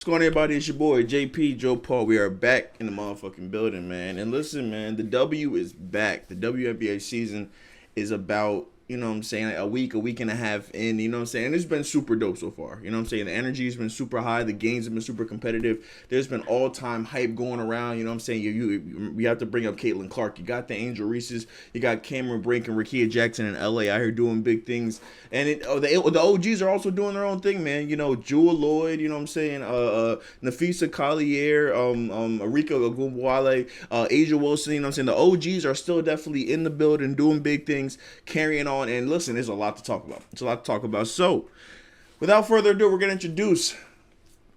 What's going on, everybody? It's your boy JP Joe Paul. We are back in the motherfucking building, man. And listen, man, the W is back. The WNBA season is about, what I'm saying, like a week and a half in, you know what I'm saying? And it's been super dope so far. You know what I'm saying? The energy has been super high. The games have been super competitive. There's been all-time hype going around, you know what I'm saying? You have to bring up Caitlin Clark. You got the Angel Reese's. You got Cameron Brink and Rakia Jackson in LA out here doing big things. And the OGs are also doing their own thing, man. You know, Jewel Lloyd, you know what I'm saying? Nafisa Collier, Arika Ogunbowale, Asia Wilson, you know what I'm saying? The OGs are still definitely in the building, doing big things, carrying on. And listen, there's a lot to talk about. It's a lot to talk about. So, without further ado, we're going to introduce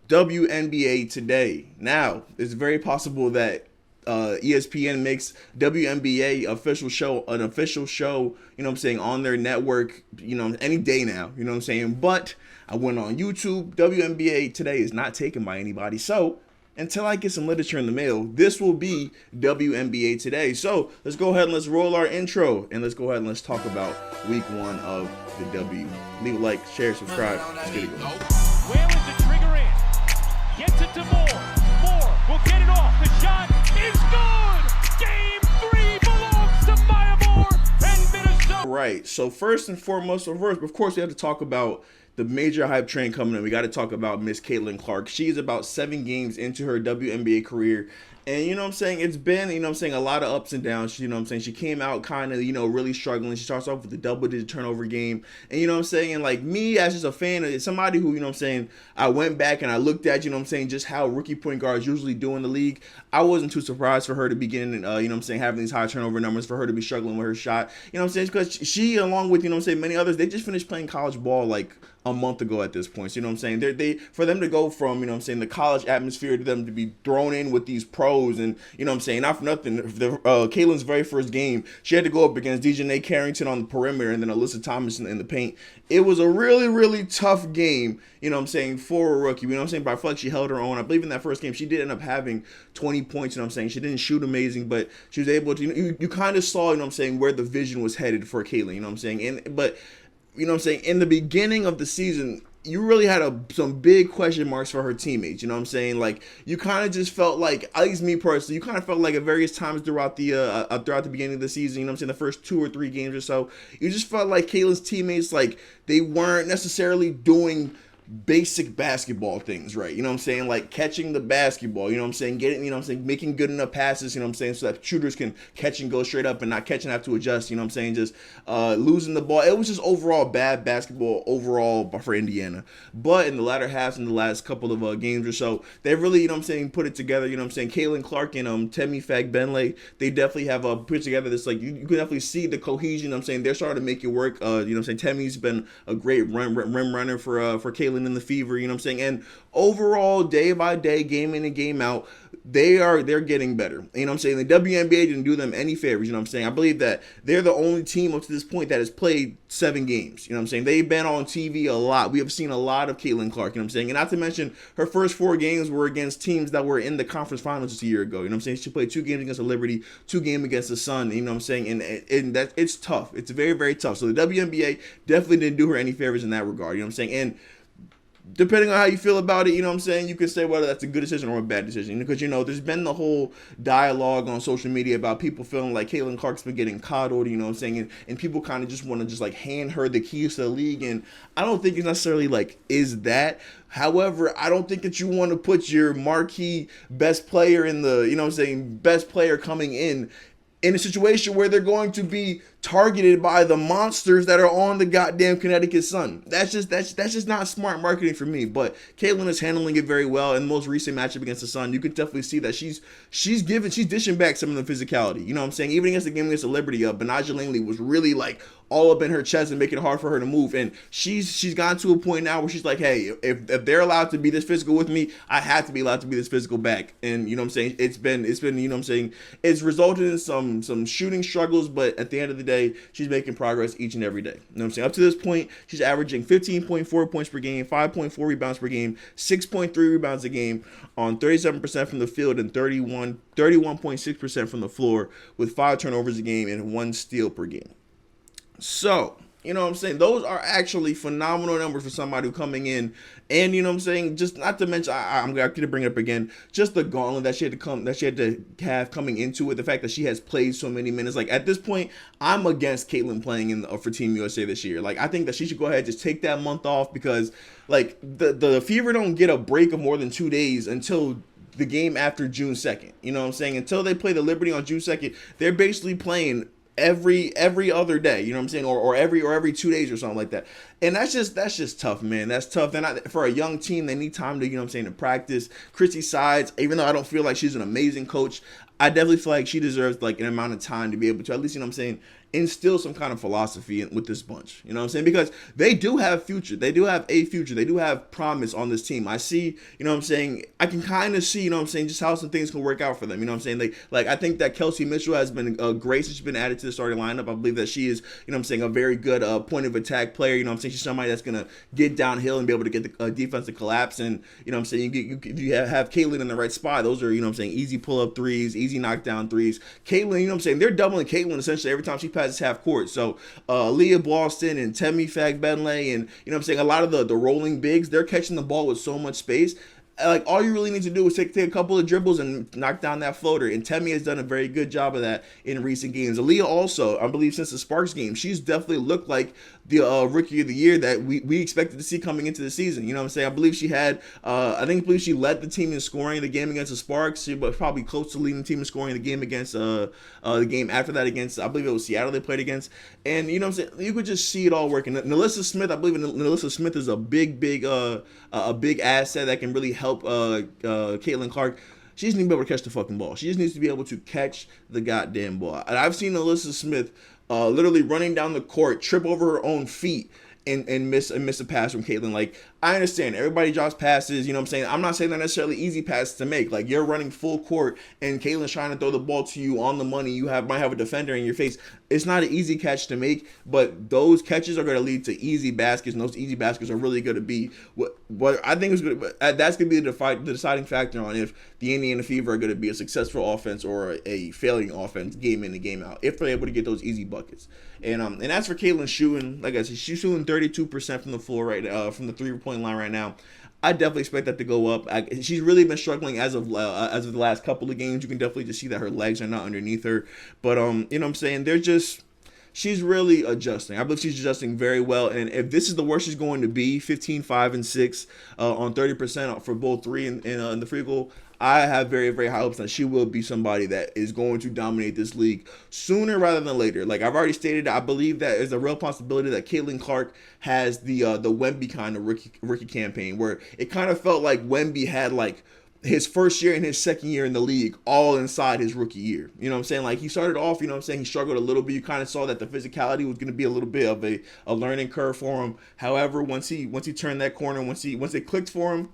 WNBA Today. Now, it's very possible that ESPN makes WNBA an official show, you know what I'm saying, on their network, you know, any day now, you know what I'm saying? But I went on YouTube. WNBA Today is not taken by anybody. So, until I get some literature in the mail, this will be WNBA Today. So, let's go ahead and let's roll our intro, and let's go ahead and let's talk about week one of the W. Leave a like, share, subscribe. Let's get it going. Whale is a trigger in. Gets it to Moore. Moore will get it off. The shot is good. Game 3 belongs to Maya Moore and Minnesota. Right. So first and foremost, of course, we have to talk about the major hype train coming in. We got to talk about Miss Caitlin Clark. She's about 7 games into her WNBA career. And, you know what I'm saying, it's been, you know what I'm saying, a lot of ups and downs. You know what I'm saying, she came out kind of, you know, really struggling. She starts off with a double-digit turnover game. And, you know what I'm saying, and like me as just a fan of somebody who, you know what I'm saying, I went back and I looked at, you know what I'm saying, just how rookie point guards usually do in the league. I wasn't too surprised for her to begin, you know what I'm saying, having these high turnover numbers, for her to be struggling with her shot. You know what I'm saying, because she, along with, you know what I'm saying, many others, they just finished playing college ball like a month ago at this point. So, you know what I'm saying? They for them to go from, you know what I'm saying, the college atmosphere to them to be thrown in with these pros, and, you know what I'm saying, not for nothing, Caitlin's very first game, she had to go up against Dejanay Carrington on the perimeter and then Alyssa Thomas in the paint. It was a really, really tough game, you know what I'm saying, for a rookie. You know what I'm saying? But I feel like she held her own. I believe in that first game, she did end up having 20 points, you know what I'm saying? She didn't shoot amazing, but she was able to, you kind of saw, you know what I'm saying, where the vision was headed for Caitlin, you know what I'm saying? But you know what I'm saying, in the beginning of the season, you really had some big question marks for her teammates, you know what I'm saying? Like, you kind of just felt like, at least me personally, you kind of felt like at various times throughout the beginning of the season, you know what I'm saying, the first 2 or 3 games or so, you just felt like Caitlin's teammates, like, they weren't necessarily doing basic basketball things right, you know what I'm saying, like catching the basketball, you know what I'm saying, getting, you know what I'm saying, making good enough passes, you know what I'm saying, so that shooters can catch and go straight up and not catch and have to adjust, you know what I'm saying, just losing the ball. It was just overall bad basketball overall for Indiana. But in the latter halves, in the last couple of games or so, they really, you know what I'm saying, put it together, you know what I'm saying. Caitlin Clark and Temi Fagbenle, they definitely have put together this, like, you can definitely see the cohesion, you know what I'm saying, they're starting to make it work. You know what I'm saying, Temi's been a great rim runner for Caitlin in the fever, you know what I'm saying, and overall, day by day, game in and game out, they're getting better. You know what I'm saying? The WNBA didn't do them any favors, you know what I'm saying? I believe that they're the only team up to this point that has played 7 games, you know what I'm saying? They've been on TV a lot. We have seen a lot of Caitlin Clark, you know what I'm saying? And not to mention, her first 4 games were against teams that were in the conference finals just a year ago, you know what I'm saying? She played 2 games against the Liberty, 2 games against the Sun, you know what I'm saying? And that, it's tough. It's very, very tough. So the WNBA definitely didn't do her any favors in that regard, you know what I'm saying? And depending on how you feel about it, you know what I'm saying, you can say whether that's a good decision or a bad decision. Because, you know, there's been the whole dialogue on social media about people feeling like Caitlin Clark's been getting coddled, you know what I'm saying, and people kind of just want to just, like, hand her the keys to the league. And I don't think it's necessarily, like, is that. However, I don't think that you want to put your marquee best player in the, you know what I'm saying, best player coming in a situation where they're going to be targeted by the monsters that are on the goddamn Connecticut Sun. That's just not smart marketing for me. But Caitlin is handling it very well. In the most recent matchup against the Sun, you could definitely see that she's dishing back some of the physicality. You know what I'm saying? Even against the game against the Liberty, Benaja Langley was really like all up in her chest and making it hard for her to move. And she's gotten to a point now where she's like, hey, if they're allowed to be this physical with me, I have to be allowed to be this physical back. And you know what I'm saying? It's been you know what I'm saying, it's resulted in some shooting struggles, but at the end of the day, she's making progress each and every day. You know what I'm saying? Up to this point, she's averaging 15.4 points per game, 5.4 rebounds per game, 6.3 rebounds a game on 37% from the field and 31.6% from the floor, with 5 turnovers a game and 1 steal per game. So, You know what I'm saying? Those are actually phenomenal numbers for somebody coming in. And you know what I'm saying? Just not to mention, I'm going to bring it up again, just the gauntlet that she had to have coming into it. The fact that she has played so many minutes. Like at this point, I'm against Caitlin playing for Team USA this year. Like I think that she should go ahead and just take that month off, because like the Fever don't get a break of more than 2 days until the game after June 2nd. You know what I'm saying? Until they play the Liberty on June 2nd, they're basically playing every other day, you know what I'm saying, or every 2 days or something like that. And that's just tough, man. That's tough. For a young team, they need time to, you know what I'm saying, to practice. Christy Sides, even though I don't feel like she's an amazing coach, I definitely feel like she deserves like an amount of time to be able to at least, you know what I'm saying, instill some kind of philosophy with this bunch. You know what I'm saying? Because they do have future. They do have a future. They do have promise on this team. I see, you know what I'm saying, I can kind of see, you know what I'm saying, just how some things can work out for them. You know what I'm saying? Like I think that Kelsey Mitchell has been great since she's been added to the starting lineup. I believe that she is, you know what I'm saying, a very good point of attack player. You know what I'm saying? She's somebody that's going to get downhill and be able to get the defense to collapse. And, you know what I'm saying, if you have Caitlin in the right spot, those are, you know what I'm saying, easy pull-up threes, easy knockdown threes. Caitlin, you know what I'm saying, they're doubling Caitlin essentially every time she passes half court. So Leah Boston and Temi Fagbenle and, you know what I'm saying, a lot of the rolling bigs, they're catching the ball with so much space. Like all you really need to do is take a couple of dribbles and knock down that floater. And Temi has done a very good job of that in recent games. Aaliyah also, I believe since the Sparks game, she's definitely looked like the rookie of the year that we expected to see coming into the season. You know what I'm saying? I believe she had, I believe she led the team in scoring the game against the Sparks. She was probably close to leading the team in scoring the game against the game after that against, I believe it was Seattle they played against. And you know what I'm saying? You could just see it all working. Nalissa Smith, I believe Nalissa Smith is a big asset that can really help Caitlin Clark. She just needs to be able to catch the fucking ball. She just needs to be able to catch the goddamn ball. And I've seen Alyssa Smith literally running down the court, trip over her own feet, and miss a pass from Caitlin. Like, I understand everybody drops passes, you know what I'm saying? I'm not saying they're necessarily easy passes to make. Like, you're running full court and Caitlin's trying to throw the ball to you on the money. You might have a defender in your face. It's not an easy catch to make, but those catches are going to lead to easy baskets, and those easy baskets are really going to be what I think is going to, that's going to be the deciding factor on if the Indiana Fever are going to be a successful offense or a failing offense game in and game out, if they're able to get those easy buckets. And as for Caitlin shooting, like I said, she's shooting 32% from the floor right now, from the 3-point line right now. I definitely expect that to go up. She's really been struggling as of the last couple of games. You can definitely just see that her legs are not underneath her. But you know what I'm saying, she's really adjusting. I believe she's adjusting very well. And if this is the worst she's going to be, 15, 5, and 6 on 30% for both 3 and the free goal, I have very, very high hopes that she will be somebody that is going to dominate this league sooner rather than later. Like I've already stated, I believe that there's a real possibility that Caitlin Clark has the Wemby kind of rookie campaign, where it kind of felt like Wemby had like his first year and his second year in the league all inside his rookie year. You know what I'm saying? Like he started off, you know what I'm saying, he struggled a little bit. You kind of saw that the physicality was going to be a little bit of a learning curve for him. However, once he turned that corner, once it clicked for him,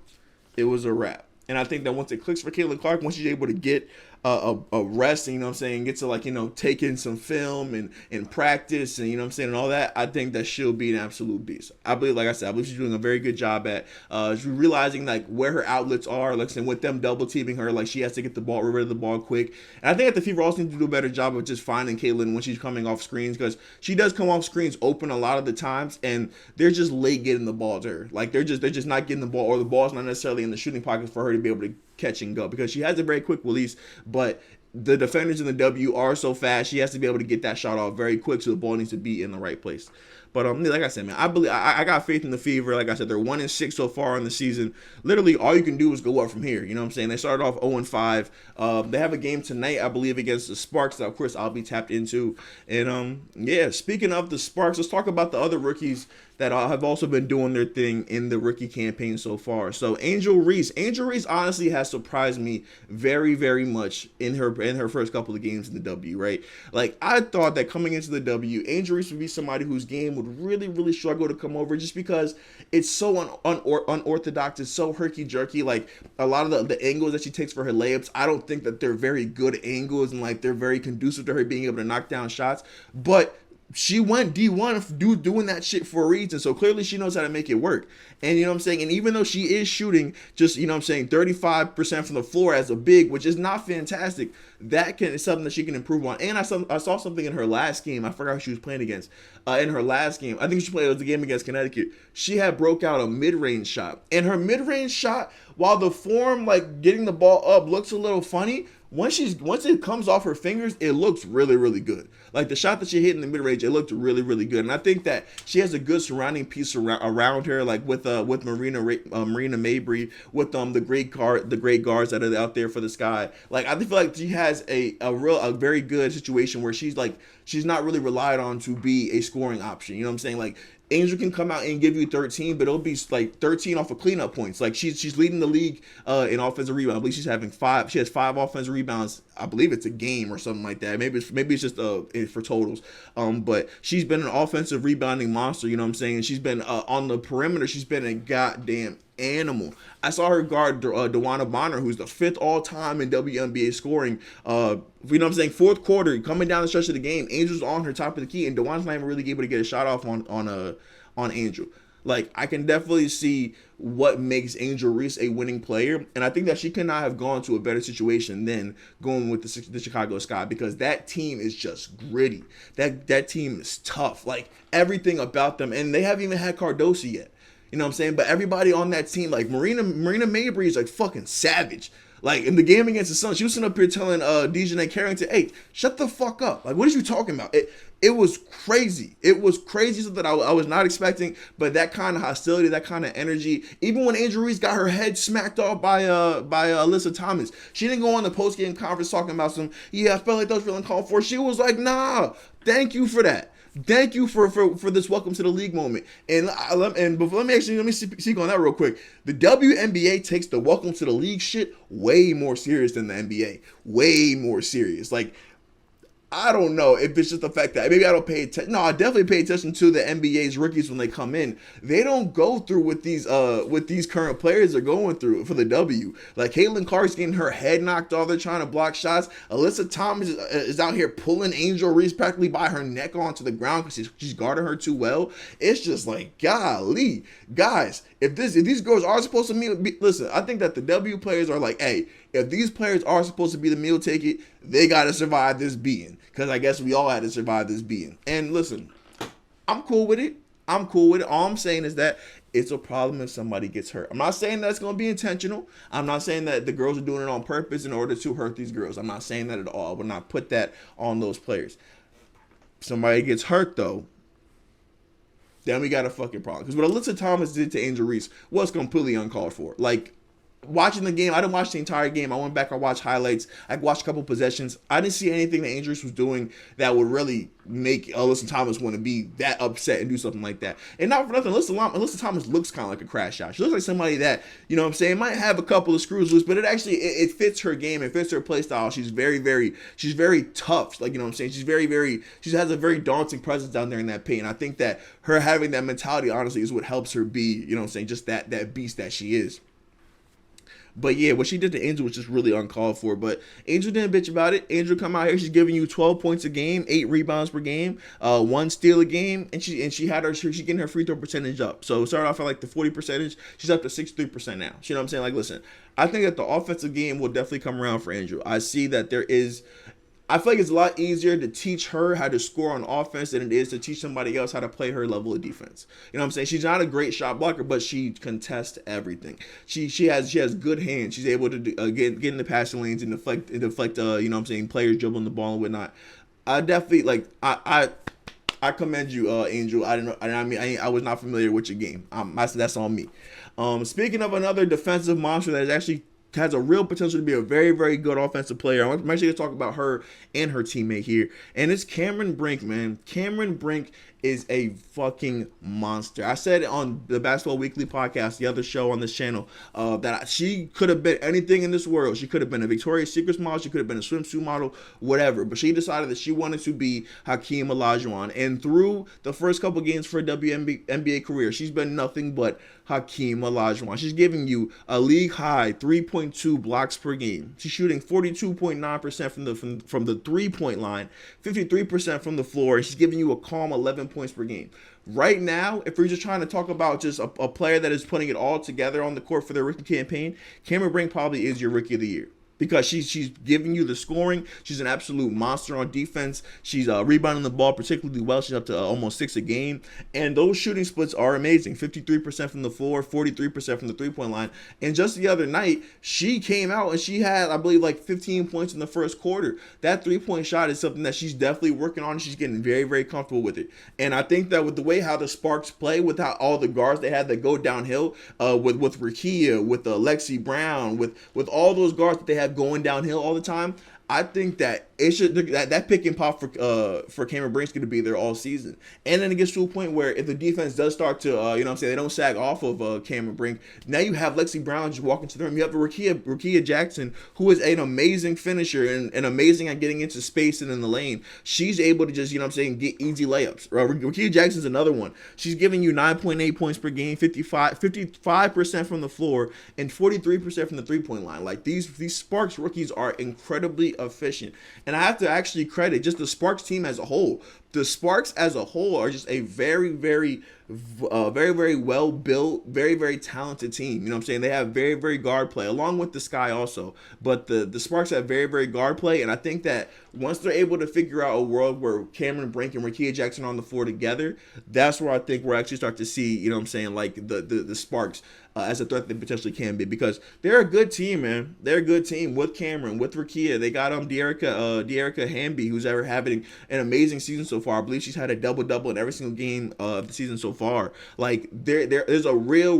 it was a wrap. And I think that once it clicks for Caitlin Clark, once she's able to get a rest, and, you know what I'm saying, get to, like, you know, take in some film and practice and, you know what I'm saying, and all that, I think that she'll be an absolute beast. I believe, like I said, I believe she's doing a very good job at realizing, like, where her outlets are, like, and with them double teaming her, like, she has to get the ball, rid of the ball quick. And I think that the Fever also need to do a better job of just finding Caitlin when she's coming off screens, because she does come off screens open a lot of the times, and they're just late getting the ball to her. Like, they're just not getting the ball, or the ball's not necessarily in the shooting pocket for her to be able to catch and go, because she has a very quick release, but the defenders in the W are so fast, she has to be able to get that shot off very quick, so the ball needs to be in the right place. But like I said, man, I believe I got faith in the Fever. Like I said, they're 1-6 so far in the season. Literally, all you can do is go up from here. You know what I'm saying? They started off 0-5. They have a game tonight, I believe, against the Sparks that, of course, I'll be tapped into. And yeah, speaking of the Sparks, let's talk about the other rookies that have also been doing their thing in the rookie campaign so far. So Angel Reese honestly has surprised me very, very much in her first couple of games in the W, right? Like, I thought that coming into the W, Angel Reese would be somebody whose game would really, really struggle to come over, just because it's so unorthodox, it's so herky-jerky. Like, a lot of the angles that she takes for her layups, I don't think that they're very good angles, and like they're very conducive to her being able to knock down shots. But she went D1 doing that shit for a reason. So clearly she knows how to make it work. And you know what I'm saying? And even though she is shooting just, you know what I'm saying, 35% from the floor as a big, which is not fantastic, that is something that she can improve on. And I saw something in her last game. I forgot who she was playing against. In her last game, I think it was the game against Connecticut. She had broke out a mid-range shot. And her mid-range shot, while the form, like getting the ball up, looks a little funny, once it comes off her fingers, it looks really, really good. Like the shot that she hit in the mid-range, it looked really, really good. And I think that she has a good surrounding piece around her, like with Marina Mabrey, with the great guards that are out there for the Sky. Like I feel like she has a very good situation where she's not really relied on to be a scoring option. You know what I'm saying? Like Angel can come out and give you 13, but it'll be like 13 off of cleanup points. Like she's leading the league in offensive rebound. I believe she's having 5. She has 5 offensive rebounds. I believe it's a game or something like that. Maybe it's just for totals. But she's been an offensive rebounding monster. You know what I'm saying? She's been on the perimeter. She's been a goddamn animal. I saw her guard Dewana Bonner, who's the 5th all-time in WNBA scoring. You know what I'm saying? 4th quarter, coming down the stretch of the game, Angel's on her top of the key, and Dewana's not even really able to get a shot off on Angel. Like, I can definitely see what makes Angel Reese a winning player, and I think that she could not have gone to a better situation than going with the Chicago Sky, because that team is just gritty. That team is tough. Like, everything about them, and they haven't even had Cardoso yet. You know what I'm saying? But everybody on that team, like Marina Mabrey is like fucking savage. Like in the game against the Suns, she was sitting up here telling Dejanay Carrington, "Hey, shut the fuck up! Like, what are you talking about?" It was crazy. It was crazy, something that I was not expecting. But that kind of hostility, that kind of energy, even when Angel Reese got her head smacked off by Alyssa Thomas, she didn't go on the post game conference talking about I felt like that was feeling called for. She was like, "Nah, thank you for that. Thank you for this welcome to the league moment." And let me speak on that real quick. The WNBA takes the welcome to the league shit way more serious than the NBA. Way more serious. Like, I don't know if it's just the fact that maybe I don't pay attention. No, I definitely pay attention to the NBA's rookies when they come in. They don't go through what these current players are going through for the W. Like Caitlin Clark's getting her head knocked off. They're trying to block shots. Alyssa Thomas is out here pulling Angel Reese practically by her neck onto the ground because she's guarding her too well. It's just like, golly, guys. If these girls are supposed to listen, I think that the W players are like, hey, if these players are supposed to be the meal ticket, they got to survive this beating. Because I guess we all had to survive this beating. And listen, I'm cool with it. All I'm saying is that it's a problem if somebody gets hurt. I'm not saying that it's going to be intentional. I'm not saying that the girls are doing it on purpose in order to hurt these girls. I'm not saying that at all. I would not put that on those players. If somebody gets hurt, though, then we got a fucking problem. Because what Alyssa Thomas did to Angel Reese was completely uncalled for. Like, watching the game, I didn't watch the entire game. I went back, I watched highlights. I watched a couple possessions. I didn't see anything that Angel Reese was doing that would really make Alyssa Thomas want to be that upset and do something like that. And not for nothing, Alyssa Thomas looks kind of like a crash out. She looks like somebody that, you know what I'm saying, might have a couple of screws loose, but it fits her game. It fits her play style. She's very tough. Like, you know what I'm saying? She has a very daunting presence down there in that paint. And I think that her having that mentality, honestly, is what helps her be, you know what I'm saying, just that beast that she is. But yeah, what she did to Angel was just really uncalled for. But Angel didn't bitch about it. Angel come out here, she's giving you 12 points a game, 8 rebounds per game, 1 steal a game, and she's getting her free throw percentage up. So it started off at like the 40%. She's up to 63% now. You know what I'm saying? Like, listen, I think that the offensive game will definitely come around for Angel. I see that I feel like it's a lot easier to teach her how to score on offense than it is to teach somebody else how to play her level of defense. You know what I'm saying? She's not a great shot blocker, but she contests everything. She has good hands. She's able to get in the passing lanes and deflect. You know what I'm saying? Players dribbling the ball and whatnot. I definitely I commend you, Angel. I was not familiar with your game. That's on me. Speaking of another defensive monster that is actually has a real potential to be a very, very good offensive player. I'm actually going to talk about her and her teammate here. And it's Cameron Brink, man. Cameron Brink is a fucking monster. I said on the Basketball Weekly podcast, the other show on this channel, that she could have been anything in this world. She could have been a Victoria's Secret model. She could have been a swimsuit model, whatever. But she decided that she wanted to be Hakeem Olajuwon. And through the first couple games for her WNBA career, she's been nothing but Hakeem Olajuwon. She's giving you a league high 3.2 blocks per game. She's shooting 42.9% from the 3-point line, 53% from the floor, and she's giving you a calm 11 points per game. Right now, if we're just trying to talk about just a player that is putting it all together on the court for their rookie campaign, Cameron Brink probably is your rookie of the year. Because she's giving you the scoring. She's an absolute monster on defense. She's rebounding the ball particularly well. She's up to almost 6 a game. And those shooting splits are amazing. 53% from the floor, 43% from the 3-point line. And just the other night, she came out and she had, I believe, like 15 points in the first quarter. That 3-point shot is something that she's definitely working on. She's getting very, very comfortable with it. And I think that with the way how the Sparks play, with how all the guards they had that go downhill, with Rakia, with Lexi Brown, with all those guards that they have going downhill all the time, I think that it should that pick and pop for Cameron Brink's going to be there all season. And then it gets to a point where if the defense does start to they don't sag off of Cameron Brink, now you have Lexi Brown just walking to the rim. You have Rakia Jackson, who is an amazing finisher and amazing at getting into space and in the lane. She's able to just get easy layups. Rakia Jackson's another one. She's giving you 9.8 points per game, 55% from the floor, and 43% from the 3-point line. Like these Sparks rookies are incredibly efficient. And I have to actually credit just the Sparks team as a whole. The Sparks as a whole are just a very, very well built, very, very talented team. You know what I'm saying? They have very, very guard play, along with the Sky also. But the Sparks have very, very guard play. And I think that once they're able to figure out a world where Cameron Brink and Rakia Jackson are on the floor together, that's where I think we'll actually start to see, like the Sparks as a threat they potentially can be, because they're a good team, man. They're a good team with Cameron, with Rakia. They got Dearica Hamby, who's ever having an amazing season so far. I believe she's had a double-double in every single game of the season so far. Like there's a real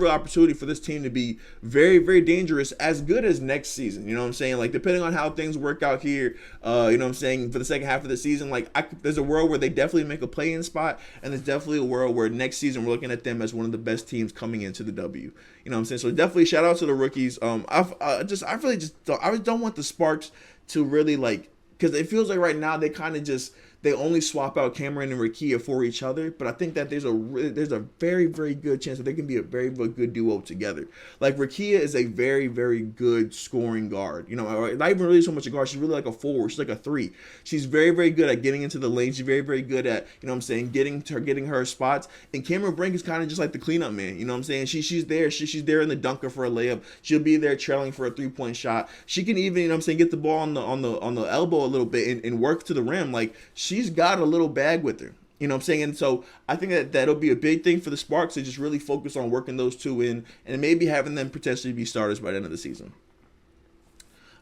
opportunity for this team to be very, very dangerous, as good as next season. You know what I'm saying? Like depending on how things work out here, for the second half of the season, there's a world where they definitely make a play-in spot, and there's definitely a world where next season we're looking at them as one of the best teams coming into the W. You know what I'm saying? So definitely shout out to the rookies. I don't want the Sparks to really because it feels like right now they kind of they only swap out Cameron and Rakia for each other, but I think that there's a very, very good chance that they can be a very, very good duo together. Like Rakia is a very, very good scoring guard. Not even really so much a guard. She's really like a forward. She's like a 3. She's very, very good at getting into the lane. She's very, very good at getting her spots. And Cameron Brink is kind of just like the cleanup man. You know what I'm saying? She's there. She's there in the dunker for a layup. She'll be there trailing for a 3-point shot. She can even get the ball on the elbow a little bit and work to the rim. Like she's got a little bag with her. You know what I'm saying? And so I think that that'll be a big thing for the Sparks to just really focus on working those two in and maybe having them potentially be starters by the end of the season.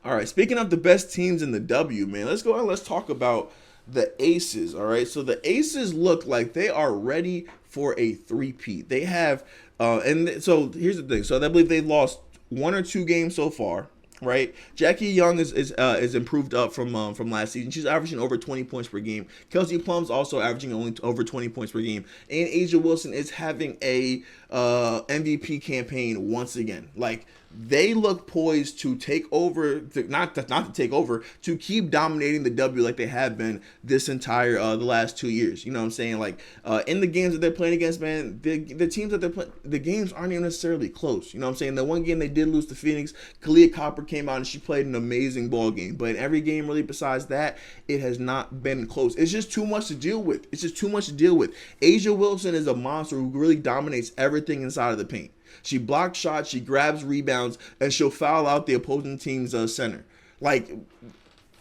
All right, speaking of the best teams in the W, man, let's go and let's talk about the Aces. All right, so the Aces look like they are ready for a three-peat. They have, and so here's the thing. So I believe they've lost 1 or 2 games so far. Right, Jackie Young is improved up from last season. She's averaging over 20 points per game. Kelsey Plum's also averaging only over 20 points per game. And Asia Wilson is having a MVP campaign once again. Like they look poised to take over, not to take over, to keep dominating the W like they have been this entire the last 2 years. You know what I'm saying? Like in the games that they're playing against, man, the teams that they're playing, the games aren't even necessarily close. You know what I'm saying? The one game they did lose to Phoenix, Kalia Copper came out and she played an amazing ball game. But in every game really besides that, it has not been close. It's just too much to deal with. Asia Wilson is a monster who really dominates everything inside of the paint. She blocks shots, she grabs rebounds, and she'll foul out the opposing team's center. Like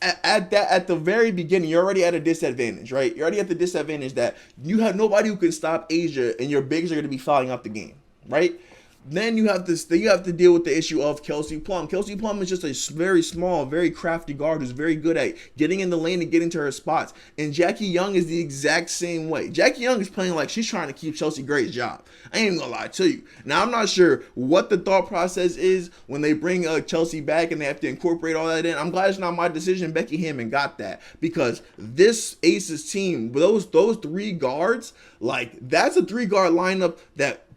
at the very beginning, you're already at a disadvantage, right? You're already at the disadvantage that you have nobody who can stop Asia, and your bigs are going to be fouling out the game, right? Then you have to deal with the issue of Kelsey Plum. Kelsey Plum is just a very small, very crafty guard who's very good at getting in the lane and getting to her spots. And Jackie Young is the exact same way. Jackie Young is playing like she's trying to keep Chelsea Gray's job. I ain't even gonna lie to you. Now, I'm not sure what the thought process is when they bring Chelsea back and they have to incorporate all that in. I'm glad it's not my decision. Becky Hammon got that, because this Aces team, those 3 guards, like that's a 3-guard lineup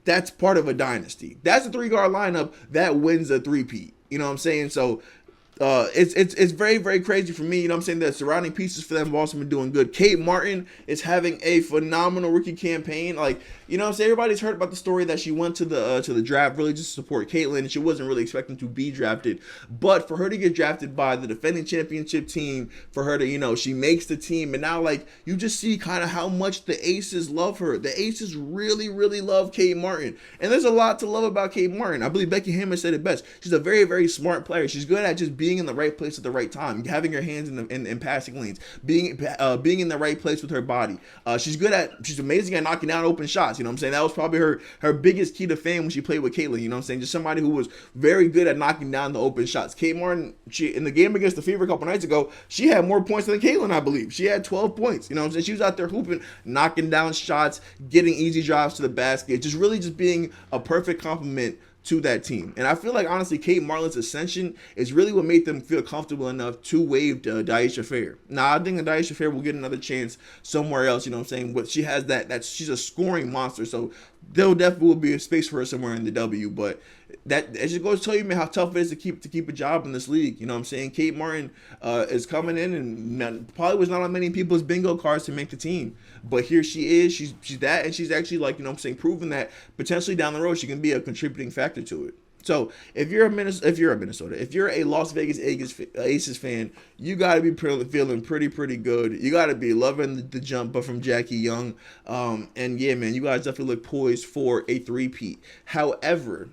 that's part of a dynasty. That's a 3-guard lineup that wins a three-peat. You know what I'm saying? So It's very, very crazy for me. You know what I'm saying? The surrounding pieces for them have also been doing good. Kate Martin is having a phenomenal rookie campaign. Like, you know what I'm saying? Everybody's heard about the story that she went to the draft really just to support Caitlyn, and she wasn't really expecting to be drafted. But for her to get drafted by the defending championship team, for her to, you know, she makes the team, and now, like, you just see kind of how much the Aces love her. The Aces really, really love Kate Martin. And there's a lot to love about Kate Martin. I believe Becky Hammond said it best. She's a very, very smart player. She's good at just being in the right place at the right time, having her hands in passing lanes, being in the right place with her body. She's amazing at knocking down open shots. You know what I'm saying? That was probably her biggest key to fame when she played with Caitlyn. You know what I'm saying? Just somebody who was very good at knocking down the open shots. Kate Martin, in the game against the Fever a couple nights ago, she had more points than Caitlyn, I believe. She had 12 points. You know what I'm saying? She was out there hooping, knocking down shots, getting easy drives to the basket, just really just being a perfect complement to that team. And I feel like, honestly, Kate Martin's ascension is really what made them feel comfortable enough to waive Daisha Fair. Now, I think that Daisha Fair will get another chance somewhere else, you know what I'm saying? But she has that she's a scoring monster, so there definitely will be a space for her somewhere in the W. But that it just goes to tell you, man, how tough it is to keep a job in this league. You know what I'm saying? Kate Martin is coming in and probably was not on many people's bingo cards to make the team. But here she is. She's that, and she's actually, like, you know what I'm saying, proven that potentially down the road she can be a contributing factor to it. So if you're a Las Vegas Aces fan, you got to be feeling pretty good. You got to be loving the jump from Jackie Young. And yeah, man, you guys definitely look poised for a three-peat. However,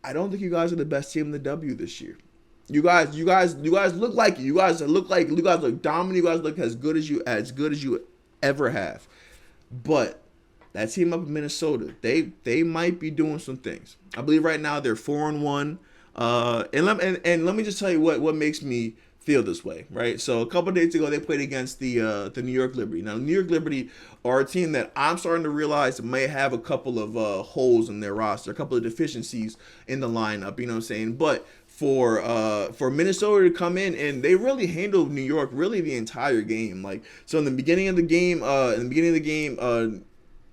I don't think you guys are the best team in the W this year. You guys look like you guys look dominant. You guys look as good as you ever have. But that team up in Minnesota, they might be doing some things. I believe right now they're 4-1. And let me just tell you what makes me feel this way, right? So a couple of days ago they played against the New York Liberty. Now, the New York Liberty are a team that I'm starting to realize may have a couple of holes in their roster, a couple of deficiencies in the lineup. You know what I'm saying? But for Minnesota to come in, and they really handled New York really the entire game. Like, so in the beginning of the game,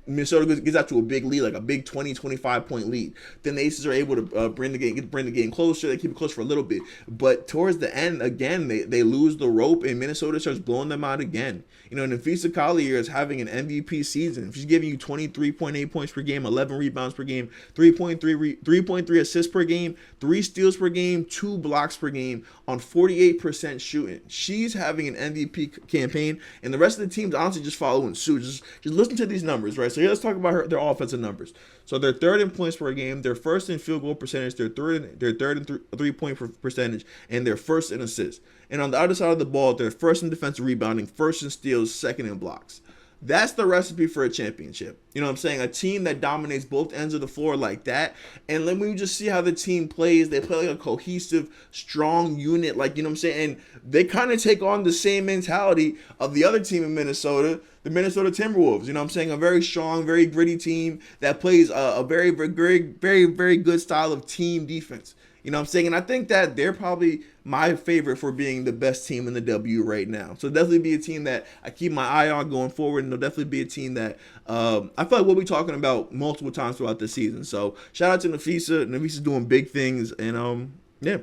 Minnesota gets out to a big lead, like a big 20, 25 point lead. Then the Aces are able to bring the game closer. They keep it close for a little bit. But towards the end, again, they lose the rope, and Minnesota starts blowing them out again. You know, Nafisa Collier is having an MVP season. She's giving you 23.8 points per game, 11 rebounds per game, 3.3 assists per game, 3 steals per game, 2 blocks per game on 48% shooting. She's having an MVP campaign, and the rest of the team's honestly just following suit. Just listen to these numbers, right? So here, let's talk about their offensive numbers. So they're third in points per game, they're first in field goal percentage, they're third in 3-point percentage, and they're first in assists. And on the other side of the ball, they're first in defensive rebounding, first in steals, second in blocks. That's the recipe for a championship. You know what I'm saying? A team that dominates both ends of the floor like that. And let me just see how the team plays. They play like a cohesive, strong unit. Like, you know what I'm saying? And they kind of take on the same mentality of the other team in Minnesota, the Minnesota Timberwolves. You know what I'm saying? A very strong, very gritty team that plays a very, very, very, very good style of team defense. You know what I'm saying? And I think that they're probably my favorite for being the best team in the W right now. So definitely be a team that I keep my eye on going forward, and they'll definitely be a team that I feel like we'll be talking about multiple times throughout the season. So shout out to Nafisa. Nafisa's doing big things, and yeah.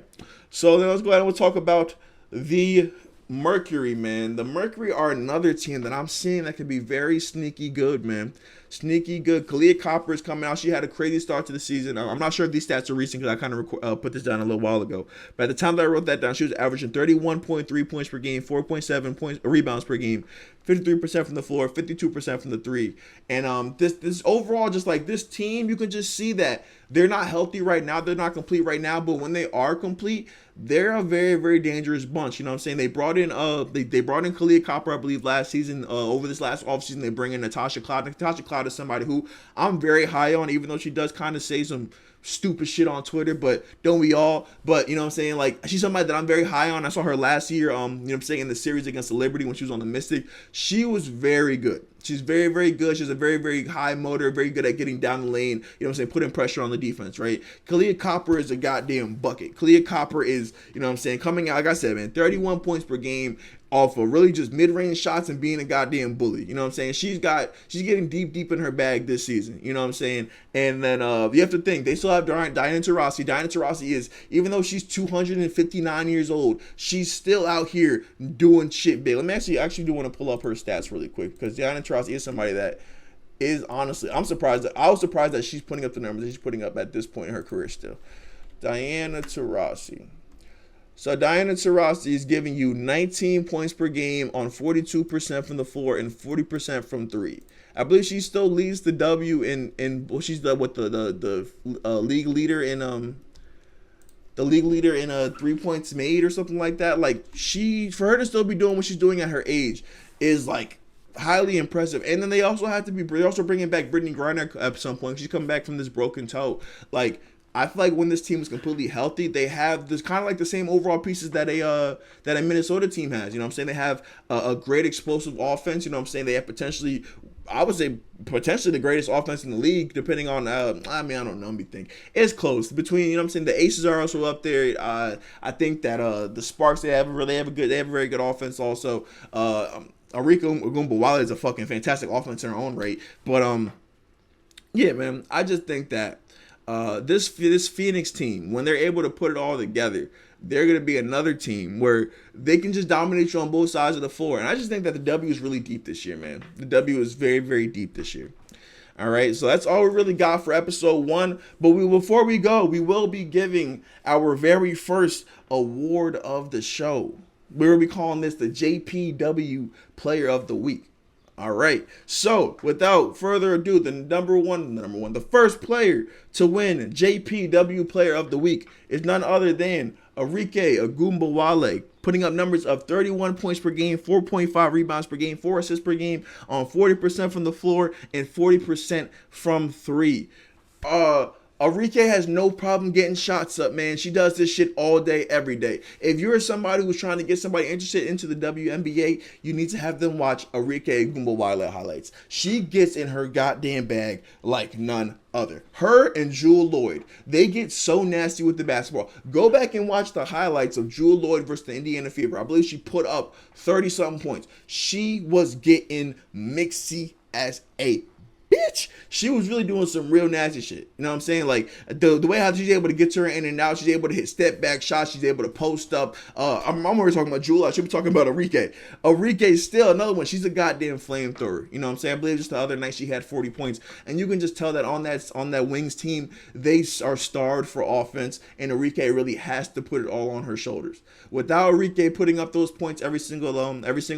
So then let's go ahead and we'll talk about the Mercury, man. The Mercury are another team that I'm seeing that could be very sneaky good, man. Sneaky good. Kalia Copper is coming out. She had a crazy start to the season. I'm not sure if these stats are recent because I kind of put this down a little while ago. But at the time that I wrote that down, she was averaging 31.3 points per game, 4.7 rebounds per game, 53% from the floor, 52% from the three. And this overall, just like this team, you can just see that they're not healthy right now. They're not complete right now. But when they are complete, they're a very, very dangerous bunch. You know what I'm saying? They brought in they brought in Kalia Copper, I believe, last season. Over this last offseason, they bring in Natasha Cloud. Natasha Cloud is somebody who I'm very high on, even though she does kind of say some stupid shit on Twitter, but don't we all? But you know what I'm saying? Like, she's somebody that I'm very high on. I saw her last year, you know what I'm saying, in the series against the Liberty when she was on the Mystic. She was very good. She's very, very good. She's a very, very high motor, very good at getting down the lane, you know what I'm saying, putting pressure on the defense, right? Kalia Copper is a goddamn bucket. Kalia Copper is, you know what I'm saying, coming out, like I said, man, 31 points per game off of really just mid-range shots and being a goddamn bully. You know what I'm saying? She's getting deep in her bag this season. You know what I'm saying? And then you have to think, they still have Diana Taurasi. Diana Taurasi is, even though she's 259 years old, she's still out here doing shit big. Let me actually do want to pull up her stats really quick, because Diana Taurasi is somebody that is honestly, I was surprised that she's putting up the numbers that she's putting up at this point in her career still. Diana Taurasi. So Diana Taurasi is giving you 19 points per game on 42% from the floor and 40% from three. I believe she still leads the W in well, she's the league leader in 3 points made or something like that. Like, for her to still be doing what she's doing at her age is like highly impressive. And then they're also bringing back Brittany Griner at some point. She's coming back from this broken toe. Like, I feel like when this team is completely healthy, they have this kind of like the same overall pieces that a Minnesota team has. You know what I'm saying? They have a great explosive offense. You know what I'm saying? They have potentially the greatest offense in the league, depending on, I don't know, let me think. It's close. Between, you know what I'm saying, the Aces are also up there. I think that the Sparks, they have a very good offense also. Arika Ogunbowale is a fucking fantastic offense in her own right. But, yeah, man, I just think that this Phoenix team, when they're able to put it all together, they're going to be another team where they can just dominate you on both sides of the floor. And I just think that the W is really deep this year, man. The W is very, very deep this year. All right, so that's all we really got for episode 1. But before we go, we will be giving our very first award of the show. We will be calling this the JPW Player of the Week. All right, so without further ado, the first player to win JPW Player of the Week is none other than Arike Ogunbowale, putting up numbers of 31 points per game, 4.5 rebounds per game, 4 assists per game on 40% from the floor and 40% from three. Arike has no problem getting shots up, man. She does this shit all day, every day. If you're somebody who's trying to get somebody interested into the WNBA, you need to have them watch Arike Ogunbowale highlights. She gets in her goddamn bag like none other. Her and Jewel Lloyd, they get so nasty with the basketball. Go back and watch the highlights of Jewel Lloyd versus the Indiana Fever. I believe she put up 30-something points. She was getting mixy as a bitch. She was really doing some real nasty shit. You know what I'm saying? Like, the way how she's able to get to her in and out, she's able to hit step back shots, she's able to post up. I'm already talking about Jewel. I should be talking about Arike. Arike's still another one. She's a goddamn flamethrower. You know what I'm saying? I believe just the other night she had 40 points. And you can just tell that on that Wings team, they are starved for offense, and Arike really has to put it all on her shoulders. Without Arike putting up those points every single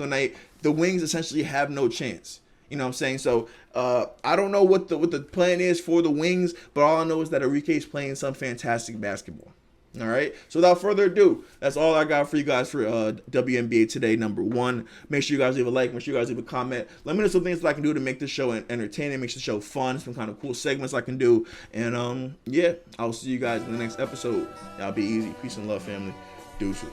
night, the Wings essentially have no chance. You know what I'm saying? So I don't know what the plan is for the Wings, but all I know is that Arike is playing some fantastic basketball. All right. So without further ado, that's all I got for you guys for WNBA Today #1. Make sure you guys leave a like. Make sure you guys leave a comment. Let me know some things that I can do to make this show entertaining, make the show fun, some kind of cool segments I can do. And yeah, I'll see you guys in the next episode. Y'all be easy. Peace and love, family. Deuces.